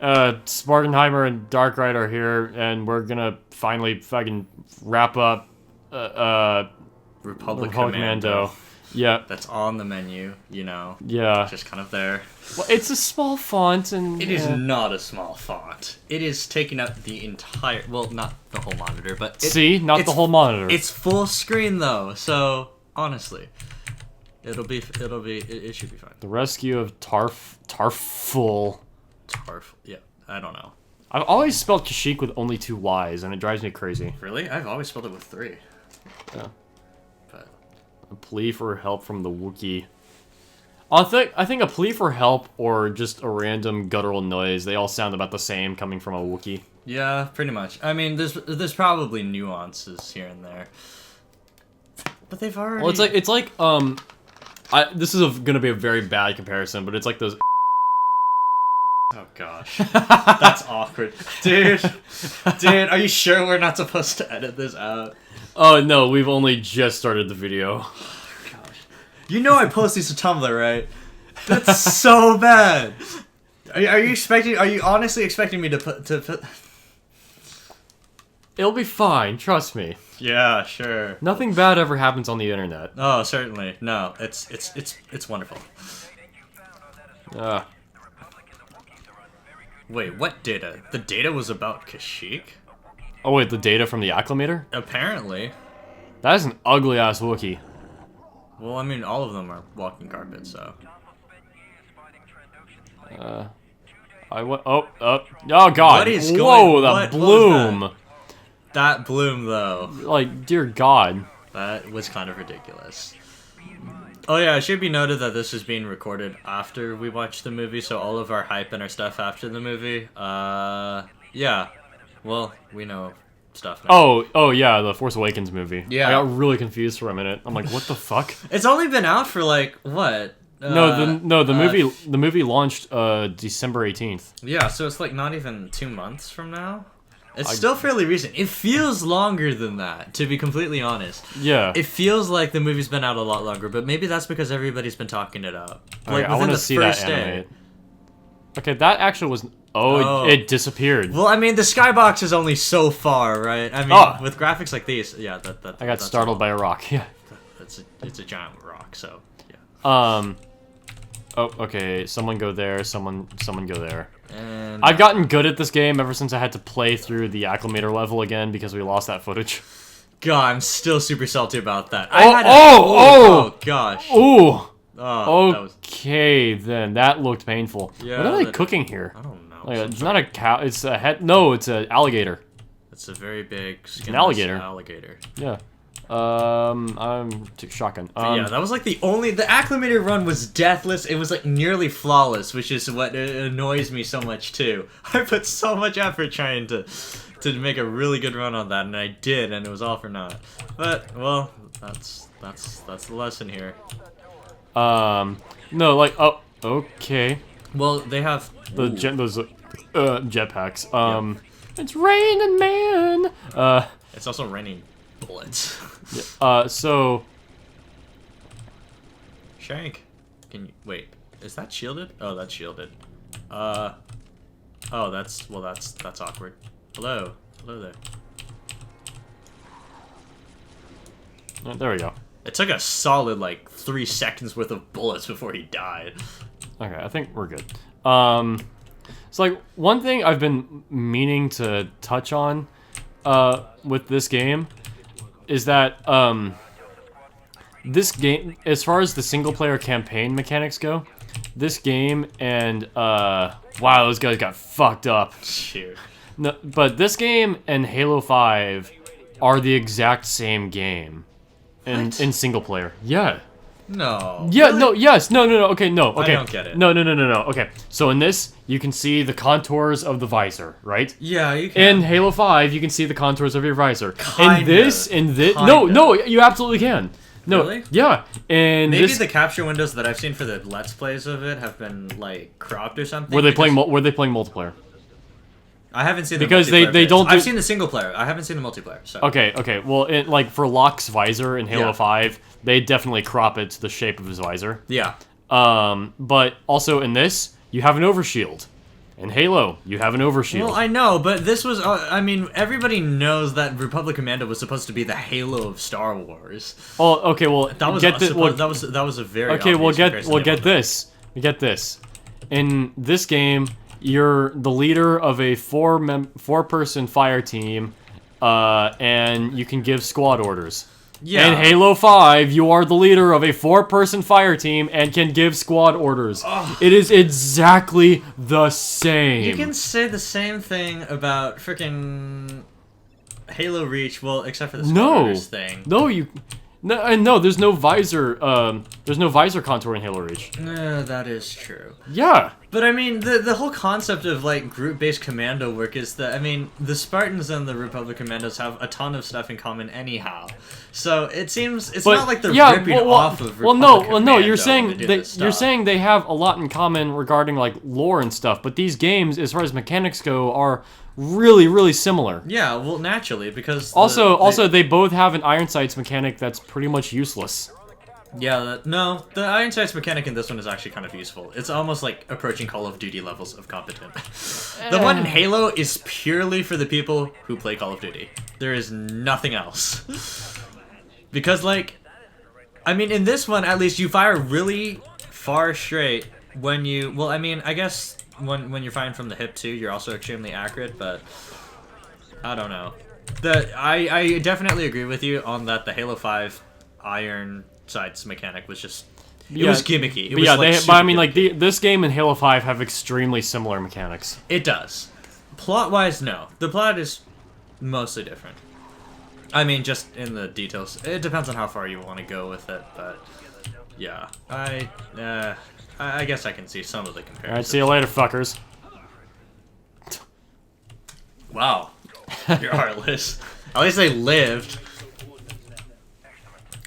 Sporkenheimer and Darkrider are here, and we're gonna finally fucking wrap up, Republic Commando. Yeah. That's on the menu, you know. Yeah. Just kind of there. Well, it's a small font, and... It is not a small font. It is taking up the entire... Well, not the whole monitor, but... Not the whole monitor. It's full screen, though, so, honestly, it should be fine. The Rescue of Tarful. Yeah, I don't know. I've always spelled Kashyyyk with only 2 Y's, and it drives me crazy. Really? I've always spelled it with 3. Yeah. But... A plea for help from the Wookiee. I think a plea for help or just a random guttural noise, they all sound about the same coming from a Wookiee. Yeah, pretty much. I mean, there's probably nuances here and there. But they've already... Well, it's like this is gonna be a very bad comparison, but it's like those... Oh gosh. That's awkward. Dude, are you sure we're not supposed to edit this out? Oh no, we've only just started the video. Gosh. You know I post these to Tumblr, right? That's so bad. Are you honestly expecting me to put... It'll be fine, trust me. Yeah, sure. Nothing bad ever happens on the internet. Oh, certainly. No, it's wonderful. Wait, what data? The data was about Kashyyyk? Oh wait, the data from the acclimator? Apparently. That is an ugly-ass Wookiee. Well, I mean, all of them are walking carpet, so... Oh god! What is going... Whoa, the bloom! That bloom, though. Like, dear god. That was kind of ridiculous. Oh yeah, it should be noted that this is being recorded after we watch the movie, so all of our hype and our stuff after the movie, yeah. Well, we know stuff now. Oh yeah, the Force Awakens movie. Yeah. I got really confused for a minute. I'm like, what the fuck? It's only been out for like, what? The movie launched December 18th. Yeah, so it's like not even 2 months from now. It's still fairly recent. It feels longer than that, to be completely honest. Yeah. It feels like the movie's been out a lot longer, but maybe that's because everybody's been talking it up. Like, I want to see that animate. Okay, that actually was... Oh, it disappeared. Well, I mean, the skybox is only so far, right? I mean, with graphics like these, yeah, I got startled by a rock, yeah. It's a giant rock, so, yeah. Oh, okay, someone go there, someone go there. And I've gotten good at this game ever since I had to play through the acclimator level again because we lost that footage. God, I'm still super salty about that. Oh gosh. Ooh! Oh, okay, then. That looked painful. Yeah, what are they cooking here? I don't know. Like, it's not a cow, it's a head. No, it's an alligator. It's a very big skinless alligator. Yeah. I'm shotgun. Yeah, that was like the acclimator run was deathless. It was like nearly flawless, which is what annoys me so much too. I put so much effort trying to make a really good run on that, and I did, and it was all for naught. But well, that's the lesson here. No, like, oh, okay. Well, they have those jetpacks. It's raining, man. It's also raining bullets. Yeah. So Shank, can you wait? Is that shielded? Oh, that's shielded. Oh, that's awkward. Hello there. Oh, there we go. It took a solid like 3 seconds worth of bullets before he died. Okay, I think we're good. It's like one thing I've been meaning to touch on with this game is that this game, as far as the single player campaign mechanics go, this game and wow, those guys got fucked up. Shoot. No, but this game and Halo 5 are the exact same game in single player. Yeah. No. Yeah, really? no, yes, no, okay, no, okay. I don't get it. No, okay. So in this, you can see the contours of the visor, right? Yeah, you can. In Halo 5, you can see the contours of your visor. Kinda. No, you absolutely can. No, really? Yeah, and maybe the capture windows that I've seen for the Let's Plays of it have been, like, cropped or something. Were they playing multiplayer? I haven't seen the because they don't. I've seen the single player. I haven't seen the multiplayer. So. Okay. Well, like for Locke's visor in Halo 5, they definitely crop it to the shape of his visor. Yeah. But also in this, you have an overshield, In Halo, you have an overshield. Well, I know, but this was, I mean, everybody knows that Republic Commando was supposed to be the Halo of Star Wars. Oh, okay, well, That was that was a very okay. We'll obvious get this. We get this. In this game, you're the leader of a four-person fire team, and you can give squad orders. Yeah. In Halo 5, you are the leader of a four-person fire team and can give squad orders. Ugh. It is exactly the same. You can say the same thing about freaking Halo Reach, well, except for the squad orders thing. No, there's no visor. There's no visor contour in Halo Reach. That is true. Yeah. But I mean, the whole concept of like group-based commando work is that, I mean, the Spartans and the Republic Commandos have a ton of stuff in common anyhow. So it seems it's not like they're ripping off of Republic Commando. You're saying they have a lot in common regarding like lore and stuff, but these games, as far as mechanics go, are really, really similar. Yeah, well, naturally, because also they both have an iron sights mechanic that's pretty much useless. Yeah, no, the iron sights mechanic in this one is actually kind of useful. It's almost like approaching Call of Duty levels of competent. The one in Halo is purely for the people who play Call of Duty. There is nothing else. Because, like, I mean, in this one, at least, you fire really far straight when you... Well, I mean, I guess when you're firing from the hip, too, you're also extremely accurate, but... I don't know. I definitely agree with you on that the Halo 5 iron sights mechanic was just... It was gimmicky. It was, but I mean, like, this game and Halo 5 have extremely similar mechanics. It does. Plot-wise, no. The plot is mostly different. I mean, just in the details. It depends on how far you want to go with it, but yeah. I guess I can see some of the comparisons. Alright, see you later, fuckers. Wow. You're heartless. At least they lived.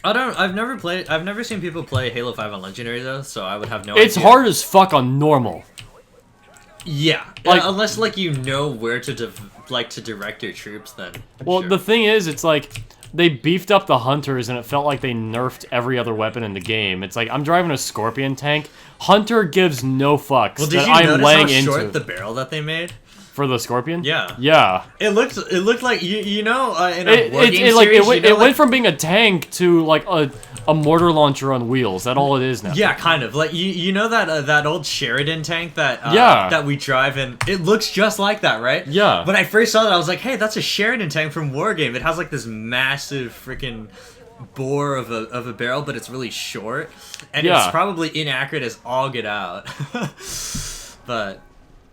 I've never seen people play Halo 5 on Legendary, though, so I would have no idea. It's hard as fuck on normal. Yeah. Like, unless, like, you know where to direct your troops, then. Well, sure. the thing is, it's like, they beefed up the Hunters, and it felt like they nerfed every other weapon in the game. It's like, I'm driving a Scorpion tank. Hunter gives no fucks well, did that you I'm notice laying how into. short the barrel that they made? For the Scorpion? Yeah. Yeah. It looked like, you know, in a war game series, it went from being a tank to, like, a mortar launcher on wheels. That's all it is now. Yeah, kind of. Like, you know that old Sheridan tank that that we drive in? It looks just like that, right? Yeah. When I first saw that, I was like, hey, that's a Sheridan tank from Wargame. It has, like, this massive freaking bore of a barrel, but it's really short. And it's probably inaccurate as all get out. But...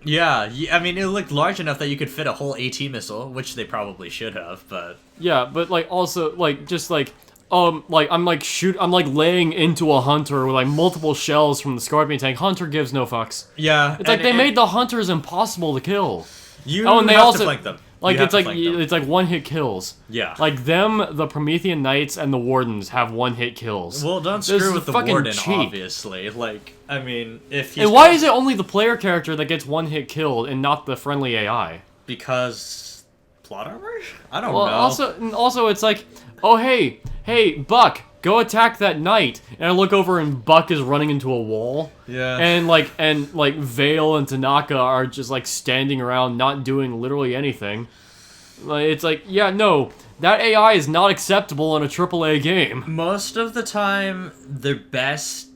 yeah, I mean, it looked large enough that you could fit a whole AT missile, which they probably should have, but... Yeah, but, like, also, like, just, like, I'm laying into a Hunter with, like, multiple shells from the Scorpion tank. Hunter gives no fucks. Yeah. It's like, they made the Hunters impossible to kill. And they also... to flank them. Like, it's like one-hit kills. Yeah. Like, the Promethean Knights and the Wardens have one-hit kills. Well, don't screw with the Warden, obviously. Like, I mean, if he's... And why is it only the player character that gets one-hit killed and not the friendly AI? Because... plot armor? I don't know. Also, it's like, oh, hey, Buck, go attack that knight. And I look over and Buck is running into a wall. Yeah. And Vale and Tanaka are just, like, standing around not doing literally anything. Like, it's like, yeah, no, that AI is not acceptable in a AAA game. Most of the time, the best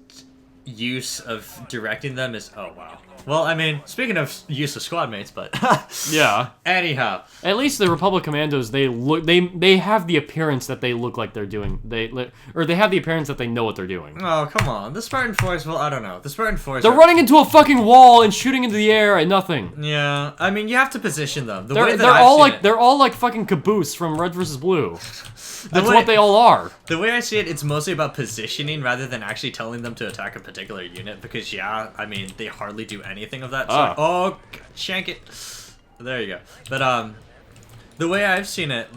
use of directing them is... oh, wow. Well, I mean, speaking of use of squad mates, but... yeah. Anyhow. At least the Republic Commandos, they have the appearance that they look like they're doing... They have the appearance that they know what they're doing. Oh, come on. The Spartan Force, well, I don't know. The Spartan Force... they're running into a fucking wall and shooting into the air and nothing. Yeah. I mean, you have to position them. They're all like fucking Caboose from Red vs. Blue. That's what they all are. The way I see it, it's mostly about positioning rather than actually telling them to attack a particular unit. Because, yeah, I mean, they hardly do anything of that. So, oh, shank it. There you go. But, the way I've seen it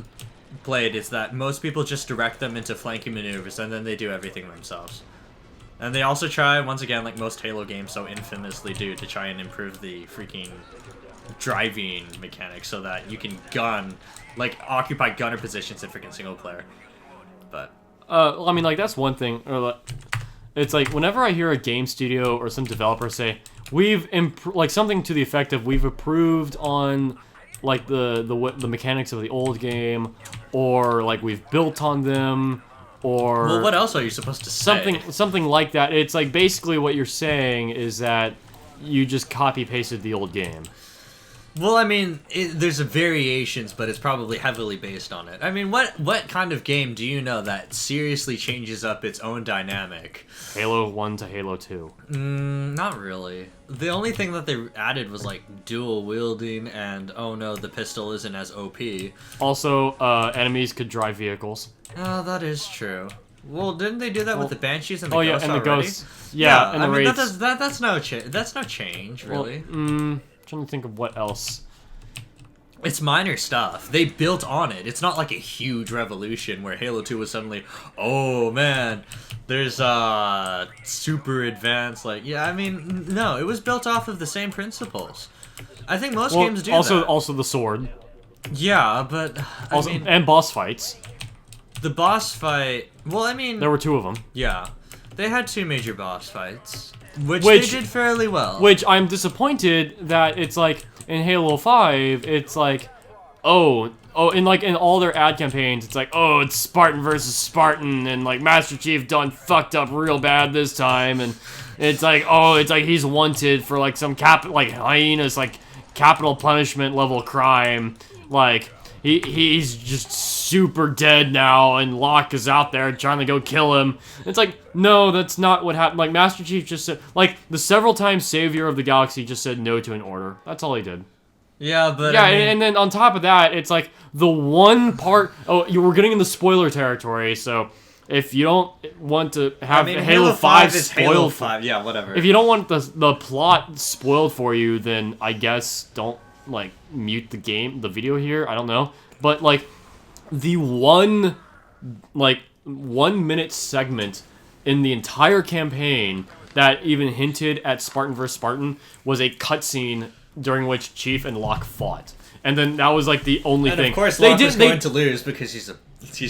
played is that most people just direct them into flanking maneuvers and then they do everything themselves. And they also try, once again, like most Halo games so infamously do, to try and improve the freaking driving mechanics so that you can gun, like, occupy gunner positions in freaking single player. But I mean, like, that's one thing. it's like whenever I hear a game studio or some developer say we've like something to the effect of we've improved on like the mechanics of the old game, or like we've built on them, or well, what else are you supposed to say? Something like that. It's like basically what you're saying is that you just copy pasted the old game. Well, I mean, there's variations, but it's probably heavily based on it. I mean, what kind of game do you know that seriously changes up its own dynamic? Halo 1 to Halo 2. Not really. The only thing that they added was, like, dual wielding and, oh no, the pistol isn't as OP. Also, enemies could drive vehicles. Oh, that is true. Well, didn't they do that with the Banshees and the Ghosts and already? the Ghosts. Yeah, and the I mean, Wraiths. that's no change, really. Well, trying to think of what else. It's minor stuff. They built on it. It's not like a huge revolution where Halo 2 was suddenly, oh man, there's super advanced, like, yeah, I mean, no, it was built off of the same principles. I think most games do that. Also the sword. Yeah, but I mean, and boss fights. The boss fight, well, I mean, there were 2 of them. Yeah. They had 2 major boss fights. Which they did fairly well. Which I'm disappointed that it's like in Halo 5, it's like, in all their ad campaigns, it's like, oh, it's Spartan versus Spartan, and like Master Chief done fucked up real bad this time, and it's like, oh, it's like he's wanted for like some hyenas, like capital punishment level crime, like he's just super dead now, and Locke is out there trying to go kill him. It's like, no, that's not what happened. Like, Master Chief just said, like, the several times Savior of the Galaxy just said no to an order. That's all he did. Yeah, but yeah, I mean, and then on top of that, it's like the one part. Oh, you were getting in the spoiler territory, so if you don't want to have Halo 5 spoiled, Halo 5, yeah, whatever. If you don't want the plot spoiled for you, then I guess don't like mute the video here. I don't know, but like the one 1 minute segment in the entire campaign that even hinted at Spartan vs. Spartan was a cutscene during which Chief and Locke fought, and then that was like the only thing. And of course, Locke was going to lose because he's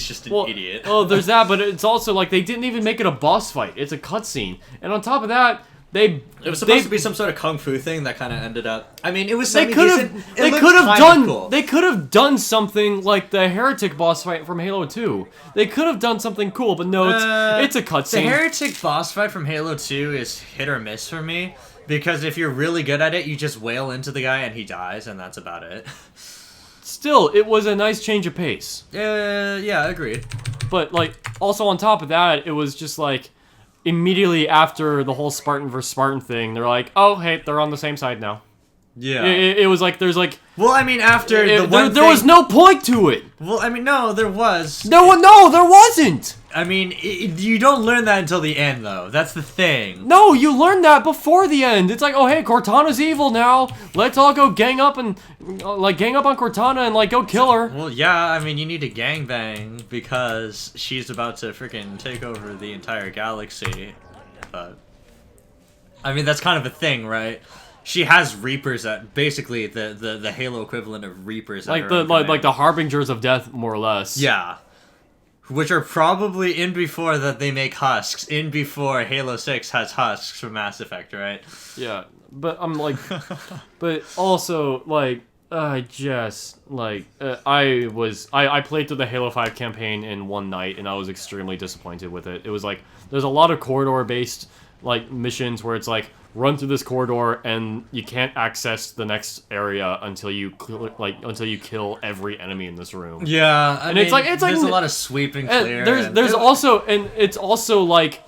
just an idiot. Oh, there's that, but it's also like they didn't even make it a boss fight. It's a cutscene, and on top of that, it was supposed to be some sort of kung fu thing that kind of ended up. I mean, it was. They could have done something like the Heretic boss fight from Halo 2. They could have done something cool, but no, it's a cutscene. The Heretic boss fight from Halo 2 is hit or miss for me, because if you're really good at it, you just wail into the guy and he dies, and that's about it. Still, it was a nice change of pace. Yeah, agreed. But like, also on top of that, it was just like, immediately after the whole Spartan vs. Spartan thing, they're like, oh, hey, they're on the same side now. Yeah. It was like, there's like... Well, I mean, after there was no point to it! Well, I mean, no, there was. No, there wasn't! I mean, you don't learn that until the end, though. That's the thing. No, you learn that before the end. It's like, oh, hey, Cortana's evil now. Let's all go gang up on Cortana and, like, go kill her. Well, yeah, I mean, you need to gangbang because she's about to freaking take over the entire galaxy. But, I mean, that's kind of a thing, right? She has Reapers at basically the Halo equivalent of Reapers. Like the Harbingers of Death, more or less. Yeah. Which are probably in before that they make husks. In before Halo 6 has husks from Mass Effect, right? Yeah, but I'm like... but also, like, I played through the Halo 5 campaign in one night, and I was extremely disappointed with it. It was like, there's a lot of corridor-based, like, missions where it's like, run through this corridor, and you can't access the next area until you kill every enemy in this room. Yeah, I mean, it's like there's a lot of sweep and clear. There's also, and it's also like,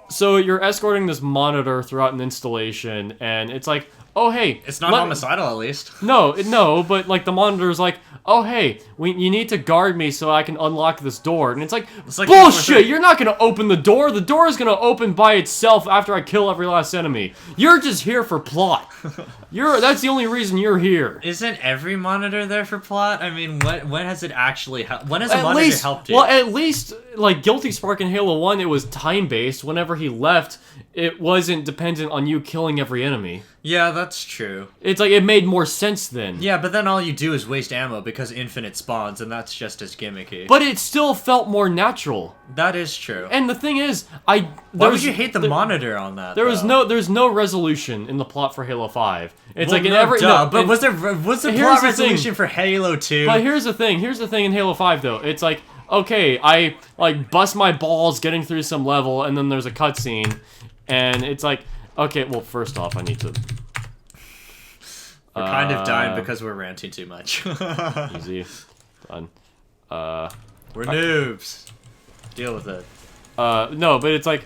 so you're escorting this monitor throughout an installation, and it's like, oh hey, it's not homicidal at least. No, but like the monitor's like, oh hey, you need to guard me so I can unlock this door, and it's like bullshit. You're not gonna open the door. The door is gonna open by itself after I kill every last enemy. You're just here for plot. That's the only reason you're here. Isn't every monitor there for plot? I mean, when has it actually helped? When has a monitor helped you? Well, at least like Guilty Spark in Halo 1, it was time based. Whenever he left, it wasn't dependent on you killing every enemy. Yeah, that's true. It's like, it made more sense then. Yeah, but then all you do is waste ammo because infinite spawns, and that's just as gimmicky. But it still felt more natural. That is true. And the thing is, why would you hate the monitor on that? There's no resolution in the plot for Halo 5. It's like in no, every but was there plot resolution for Halo 2? But here's the thing in Halo 5 though. It's like, okay, I like bust my balls getting through some level, and then there's a cutscene, and it's like, okay, well, first off, I need to. We're kind of dying because we're ranting too much. Easy, done. We're noobs. Deal with it. No, but it's like,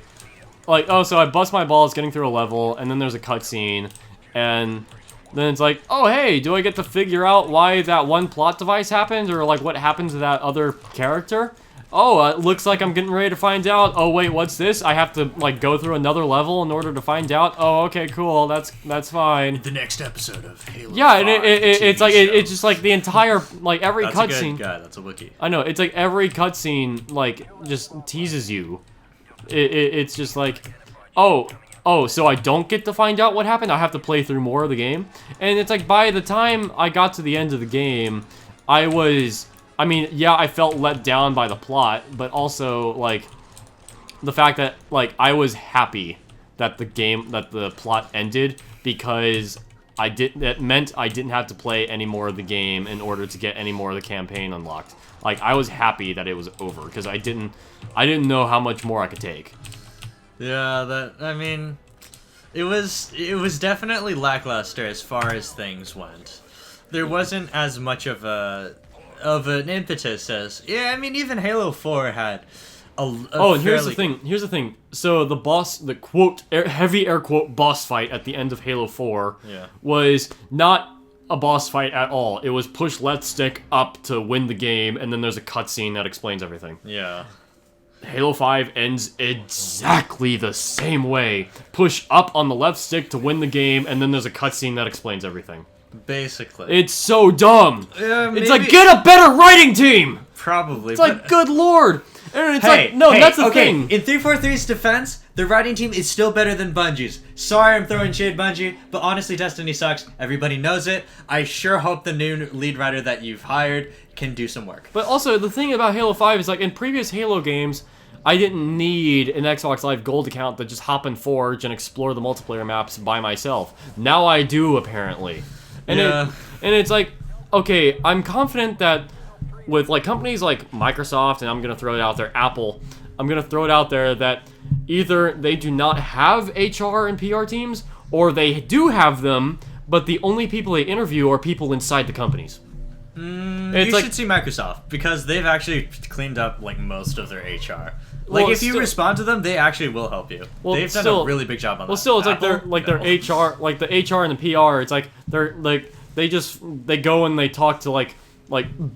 oh, so I bust my balls getting through a level, and then there's a cutscene, and then it's like, oh, hey, do I get to figure out why that one plot device happened, or like what happened to that other character? Oh, it looks like I'm getting ready to find out. Oh, wait, what's this? I have to, like, go through another level in order to find out? Oh, okay, cool, that's fine. The next episode of Halo 5, and it's like, it's just like the entire, like, every cutscene. That's a good guy, that's a wiki. I know, it's like every cutscene, like, just teases you. It's just like, oh, so I don't get to find out what happened? I have to play through more of the game? And it's like, by the time I got to the end of the game, I mean, yeah, I felt let down by the plot, but also, like, the fact that, like, I was happy that the plot ended, because that meant I didn't have to play any more of the game in order to get any more of the campaign unlocked. Like, I was happy that it was over, because I didn't know how much more I could take. Yeah, I mean, it was definitely lackluster as far as things went. There wasn't as much of an impetus as, yeah, I mean, even Halo 4 had and here's the thing. So the boss, the quote, heavy air quote, boss fight at the end of Halo 4 was not a boss fight at all. It was push left stick up to win the game, and then there's a cutscene that explains everything. Yeah. Halo 5 ends exactly the same way. Push up on the left stick to win the game, and then there's a cutscene that explains everything. Basically. It's so dumb. Maybe. It's like, get a better writing team! Probably. It's like, good lord. And it's hey, like, no, that's the thing. In 343's defense, the writing team is still better than Bungie's. Sorry I'm throwing shade, Bungie, but honestly, Destiny sucks. Everybody knows it. I sure hope the new lead writer that you've hired can do some work. But also, the thing about Halo 5 is, like, in previous Halo games, I didn't need an Xbox Live Gold account to just hop in Forge and explore the multiplayer maps by myself. Now I do, apparently. And it's like, okay, I'm confident that with, like, companies like Microsoft, and I'm gonna throw it out there, Apple, I'm gonna throw it out there that either they do not have HR and PR teams, or they do have them, but the only people they interview are people inside the companies. You should see Microsoft, because they've actually cleaned up, like, most of their HR. Like, if you respond to them, they actually will help you. Well, they've done a really big job on that. Well, still, it's Apple? like their HR, like the HR and the PR. It's like they go and they talk to like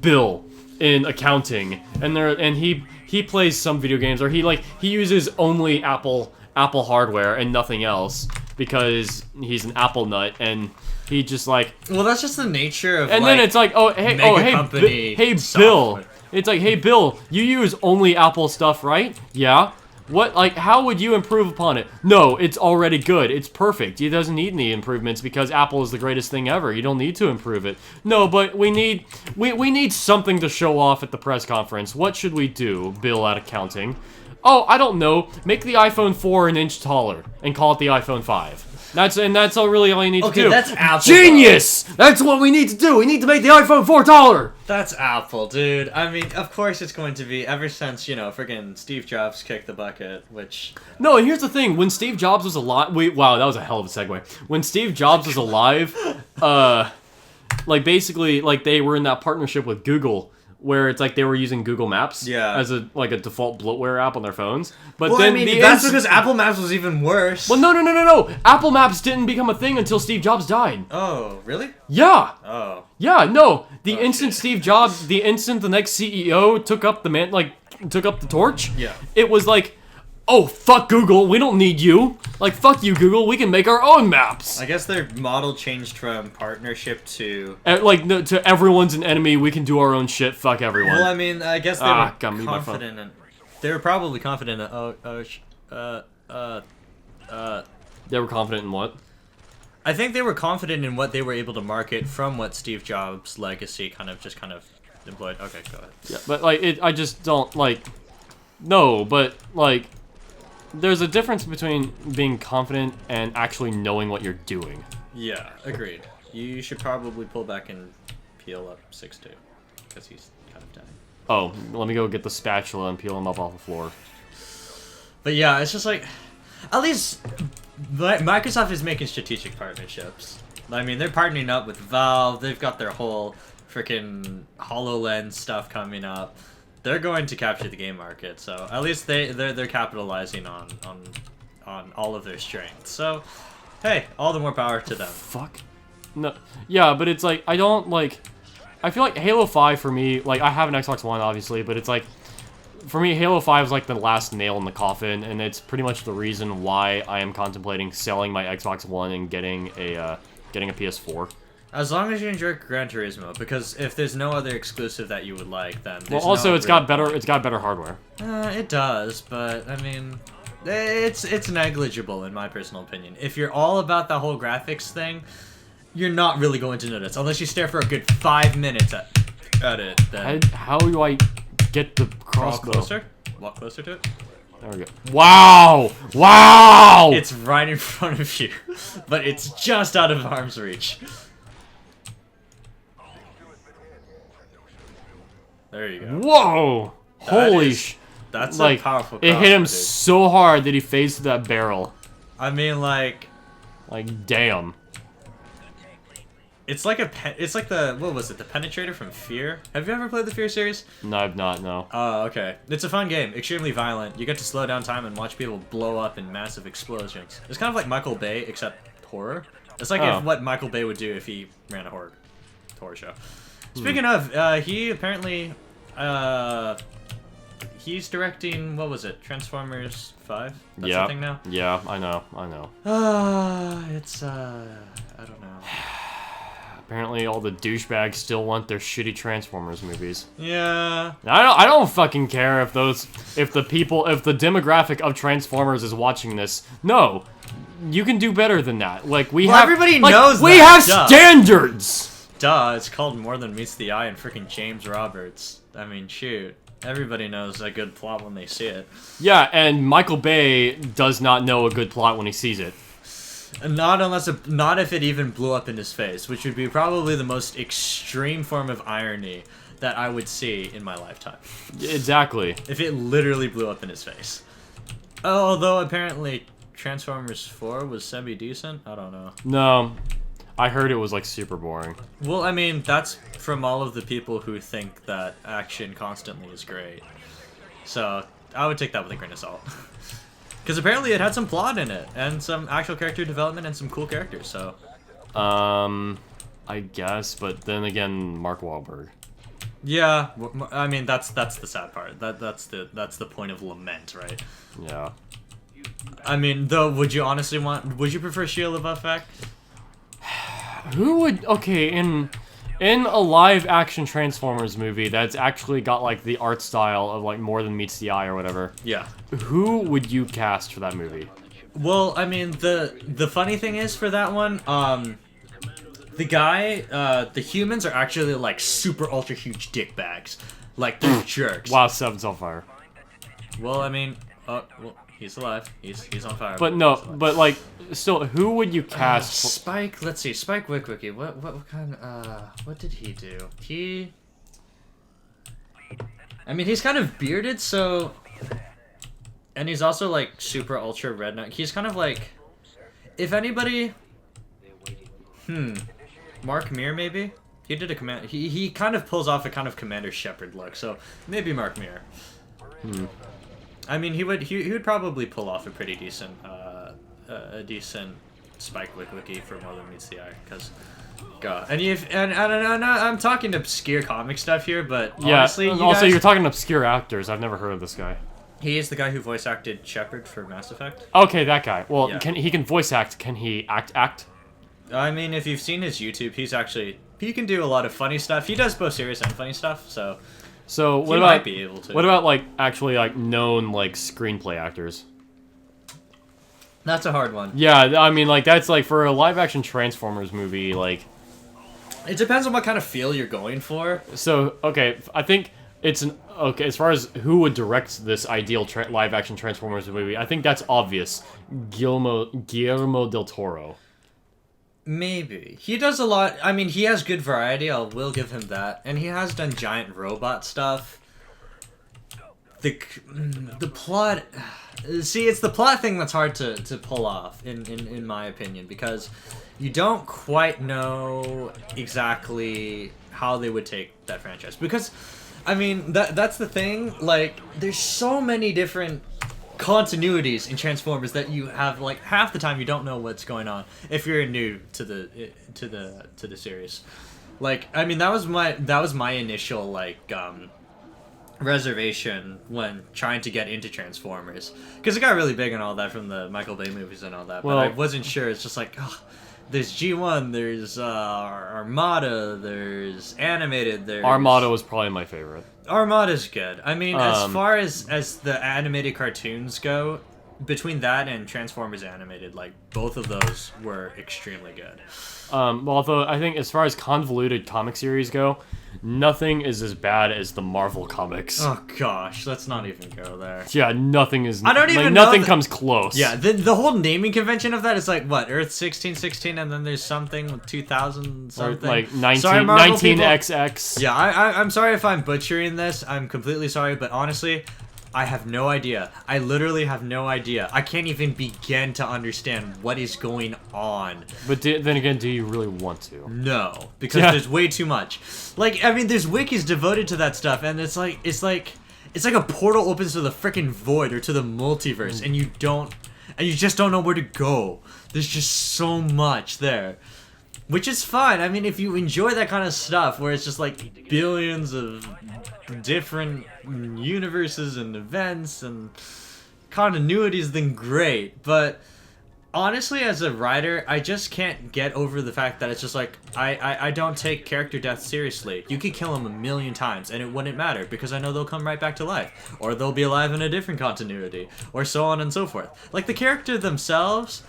Bill in accounting, and he plays some video games, or he uses only Apple hardware and nothing else because he's an Apple nut, and he just like. Well, that's just the nature of. And then it's like, hey, Bill. It's like, hey, Bill, you use only Apple stuff, right? Yeah. What, like, how would you improve upon it? No, it's already good. It's perfect. It doesn't need any improvements because Apple is the greatest thing ever. You don't need to improve it. No, but we need something to show off at the press conference. What should we do, Bill at accounting? Oh, I don't know. Make the iPhone 4 an inch taller and call it the iPhone 5. That's really all you need to do. Okay, that's Apple. Genius! Though. That's what we need to do. We need to make the iPhone 4 taller. That's Apple, dude. I mean, of course it's going to be, ever since, friggin' Steve Jobs kicked the bucket, which... No, and here's the thing. When Steve Jobs was alive... Wow, that was a hell of a segue. When Steve Jobs was alive, like, basically, like, they were in that partnership with Google, where it's like they were using Google Maps as a default bloatware app on their phones. But well, then I mean, that's because Apple Maps was even worse. Well, no. Apple Maps didn't become a thing until Steve Jobs died. Oh, really? Yeah. Oh. Yeah, no. The instant the next CEO took up the torch, it was like, oh, fuck Google, we don't need you. Like, fuck you, Google, we can make our own maps. I guess their model changed from partnership to... to everyone's an enemy, we can do our own shit, fuck everyone. Well, I mean, I guess they were confident in... They were probably confident in... They were confident in what? I think they were confident in what they were able to market from what Steve Jobs' legacy kind of employed. Okay, go ahead. Yeah, but like I just don't like. No, but like, there's a difference between being confident and actually knowing what you're doing. Yeah, agreed. You should probably pull back and peel up 6-2 because he's kind of dying. Oh, let me go get the spatula and peel him up off the floor. But yeah, it's just like, at least Microsoft is making strategic partnerships. I mean, they're partnering up with Valve. They've got their whole freaking HoloLens stuff coming up. They're going to capture the game market, so at least they're capitalizing on all of their strengths. So, hey, all the more power to them. Fuck. No. Yeah, but it's like I don't like. I feel like Halo 5 for me, like I have an Xbox One obviously, but it's like for me Halo 5 is like the last nail in the coffin, and it's pretty much the reason why I am contemplating selling my Xbox One and getting a PS4. As long as you enjoy Gran Turismo, because if there's no other exclusive that you would like, then Well, also it's got better hardware. It does, but I mean, it's negligible in my personal opinion. If you're all about the whole graphics thing, you're not really going to notice unless you stare for a good 5 minutes at it. Then How do I get the crossbow? Walk closer to it. There we go. Wow! Wow! It's right in front of you, but it's just out of arm's reach. There you go. Whoa! Holy sh! That's like, a powerful it hit him dude. so hard that he phased through that barrel. I mean, like damn. it's like what was it? The Penetrator from Fear. Have you ever played the Fear series? No, I've not. No. Oh, okay. It's a fun game. Extremely violent. You get to slow down time and watch people blow up in massive explosions. It's kind of like Michael Bay, except horror. It's like if what Michael Bay would do if he ran a horror show. Speaking of, he apparently, he's directing, what was it, Transformers 5? That's the thing now? Yeah, I know. It's, I don't know. Apparently all the douchebags still want their shitty Transformers movies. Yeah. I don't fucking care if the demographic of Transformers is watching this. No. You can do better than that. Like, everybody knows we that. have standards! Duh, it's called More Than Meets the Eye and freaking James Roberts. I mean, shoot. Everybody knows a good plot when they see it. Yeah, and Michael Bay does not know a good plot when he sees it. Not if it even blew up in his face, which would be probably the most extreme form of irony that I would see in my lifetime. Exactly. If it literally blew up in his face. Although apparently Transformers 4 was semi-decent? I don't know. No. I heard it was like super boring. Well, I mean, that's from all of the people who think that action constantly is great. So, I would take that with a grain of salt. Because apparently it had some plot in it, and some actual character development and some cool characters, so. I guess, but then again, Mark Wahlberg. Yeah, I mean, that's the sad part. That's the point of lament, right? Yeah. I mean, though, would you prefer Shia LaBeouf back? Who would... Okay, in a live-action Transformers movie that's actually got, like, the art style of, like, More Than Meets the Eye or whatever. Yeah. Who would you cast for that movie? Well, I mean, the funny thing is for that one, the humans are actually, like, super ultra huge dick bags. Like, they're jerks. Wow, Seven's on fire. Well, I mean, well, he's alive. He's on fire. But no, but like, still, who would you cast? Spike. Let's see. Spike Witwicky. What kind? What did he do? I mean, he's kind of bearded, so, and he's also like super ultra redneck. He's kind of like, if anybody, Mark Meer maybe. He did a command. He kind of pulls off a kind of Commander Shepard look, so maybe Mark Meer. I mean, he would probably pull off a pretty decent, decent Spike Witwicky for More Than Meets the Eye, because, God, and I don't know, I'm talking obscure comic stuff here, but Yeah, honestly, you're talking obscure actors. I've never heard of this guy. He is the guy who voice acted Shepard for Mass Effect. Okay, that guy. Well, Yeah. he can voice act. Can he act? I mean, if you've seen his YouTube, he can do a lot of funny stuff. He does both serious and funny stuff, so. So He might be able to. What about like actually like known like screenplay actors? That's a hard one. Yeah, I mean, like, that's, like, for a live-action Transformers movie, like... It depends on what kind of feel you're going for. So, okay, I think it's an... Okay, as far as who would direct this ideal live-action Transformers movie, I think that's obvious. Guillermo del Toro. Maybe. He does a lot... I mean, he has good variety, will give him that. And he has done giant robot stuff. The plot... See, it's the plot thing that's hard to pull off, in my opinion, because you don't quite know exactly how they would take that franchise. Because, I mean, that's the thing, like, there's so many different continuities in Transformers that you have, like, half the time you don't know what's going on if you're new to the series. Like, I mean, that was my initial, like, reservation when trying to get into Transformers, because it got really big and all that from the Michael Bay movies and all that, but I wasn't sure. It's just like, oh, there's G1, there's Armada, there's animated, there's... Armada was probably my favorite. Armada's good. I mean, as far as the animated cartoons go, between that and Transformers animated, like, both of those were extremely good. Well, although I think as far as convoluted comic series go, nothing is as bad as the Marvel comics. Oh gosh, let's not even go there. Yeah, nothing is. I don't even like, know nothing comes close. Yeah, the whole naming convention of that is like what, Earth 1616, and then there's something with 2000 something. Or like 19XX. Yeah, I'm sorry if I'm butchering this. I'm completely sorry, but honestly, I have no idea. I literally have no idea. I can't even begin to understand what is going on. But then again, do you really want to? No, because there's way too much. Like, I mean, there's wikis devoted to that stuff, and it's like a portal opens to the freaking void or to the multiverse, and you just don't know where to go. There's just so much there. Which is fine. I mean, if you enjoy that kind of stuff, where it's just like billions of different universes and events and continuities, then great. But honestly, as a writer, I just can't get over the fact that it's just like, I don't take character death seriously. You could kill them a million times and it wouldn't matter, because I know they'll come right back to life. Or they'll be alive in a different continuity. Or so on and so forth. Like, the character themselves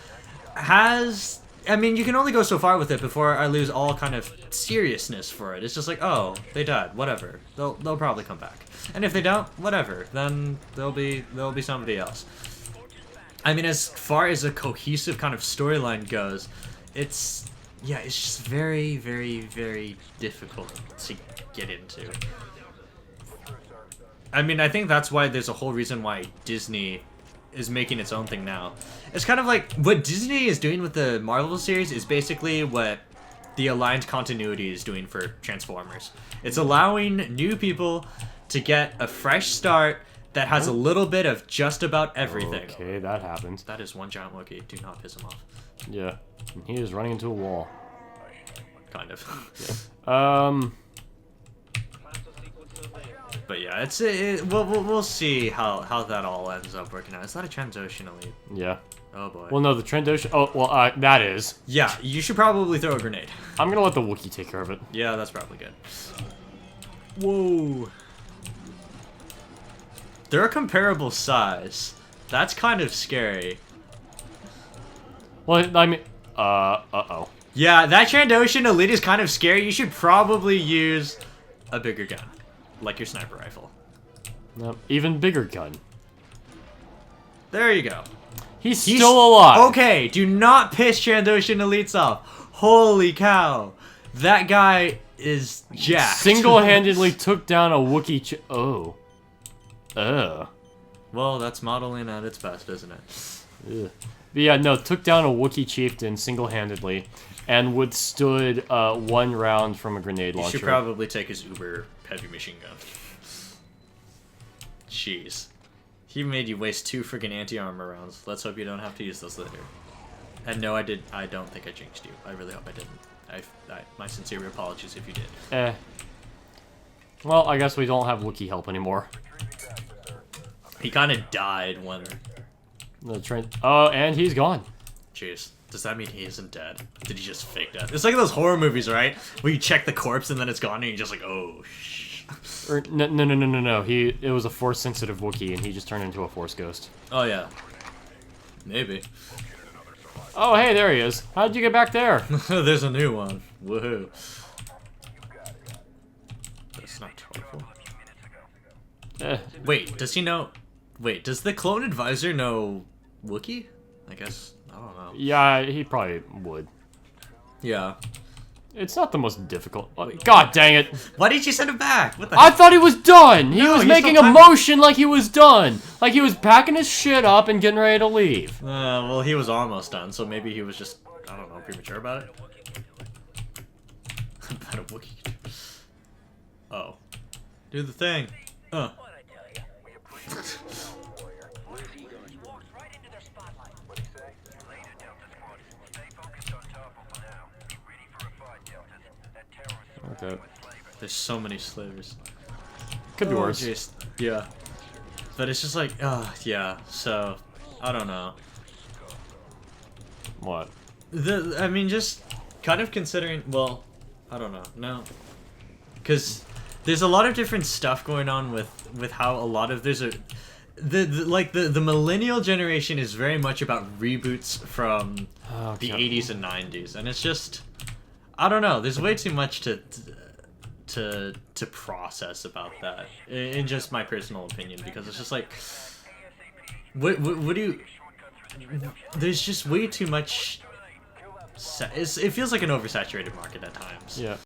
has... I mean, you can only go so far with it before I lose all kind of seriousness for it. It's just like, oh, they died, whatever. They'll probably come back. And if they don't, whatever. Then there'll be somebody else. I mean, as far as a cohesive kind of storyline goes, it's just very, very, very difficult to get into. I mean, I think that's why there's a whole reason why Disney is making its own thing now. It's kind of like what Disney is doing with the Marvel series is basically what the aligned continuity is doing for Transformers. It's allowing new people to get a fresh start that has a little bit of just about everything. Okay, that happens. That is one giant Wookiee. Do not piss him off. Yeah, he is running into a wall. Kind of. Yeah. But yeah, we'll see how that all ends up working out. Is that a Trandoshan elite? Yeah. Oh boy. Well, no, the Trandoshan... Oh, well, that is. Yeah, you should probably throw a grenade. I'm gonna let the Wookiee take care of it. Yeah, that's probably good. Whoa. They're a comparable size. That's kind of scary. Well, I mean... uh-oh. Yeah, that Trandoshan elite is kind of scary. You should probably use a bigger gun. Like your sniper rifle. No, even bigger gun. There you go. He's still alive. Okay, do not piss Trandoshan elites off. Holy cow. That guy is jacked. Single-handedly took down a Wookiee oh. Well, that's modeling at its best, isn't it? Ugh. But yeah, no, took down a Wookiee chieftain single-handedly and withstood one round from a grenade launcher. You should probably take his uber heavy machine gun. Jeez. He made you waste 2 freaking anti-armor rounds. Let's hope you don't have to use those later. And no, I don't think I jinxed you. I really hope I didn't. My sincere apologies if you did. Well, I guess we don't have Wookiee help anymore. He kind of died when... Oh, and he's gone. Jeez. Does that mean he isn't dead? Did he just fake death? It's like those horror movies, right? Where you check the corpse and then it's gone and you're just like, oh, shh. No. It was a Force-sensitive Wookiee and he just turned into a Force ghost. Oh, yeah. Maybe. Oh, hey, there he is. How'd you get back there? There's a new one. Woohoo. That's not helpful. Wait, does he know... Wait, does the clone advisor know Wookiee? I guess... I don't know. Yeah, he probably would. Yeah. It's not the most difficult. God dang it. Why did you send him back? What the I thought he was done. He No, was he's making still a packing. motion like he was done. Like he was packing his shit up and getting ready to leave. Well, he was almost done, so maybe he was just, I don't know, premature about it. About a Wookiee. Oh. Do the thing. Okay. There's so many slivers. Could be worse. Jeez. Yeah. But it's just like, yeah. So, I don't know. What? I mean, just kind of considering, well, I don't know. No. Because there's a lot of different stuff going on with how a lot of the millennial generation is very much about reboots from the 80s and 90s, and it's just, I don't know. There's way too much to process about that, in just my personal opinion, because it's just like, what do you? There's just way too much. It feels like an oversaturated market at times. Yeah.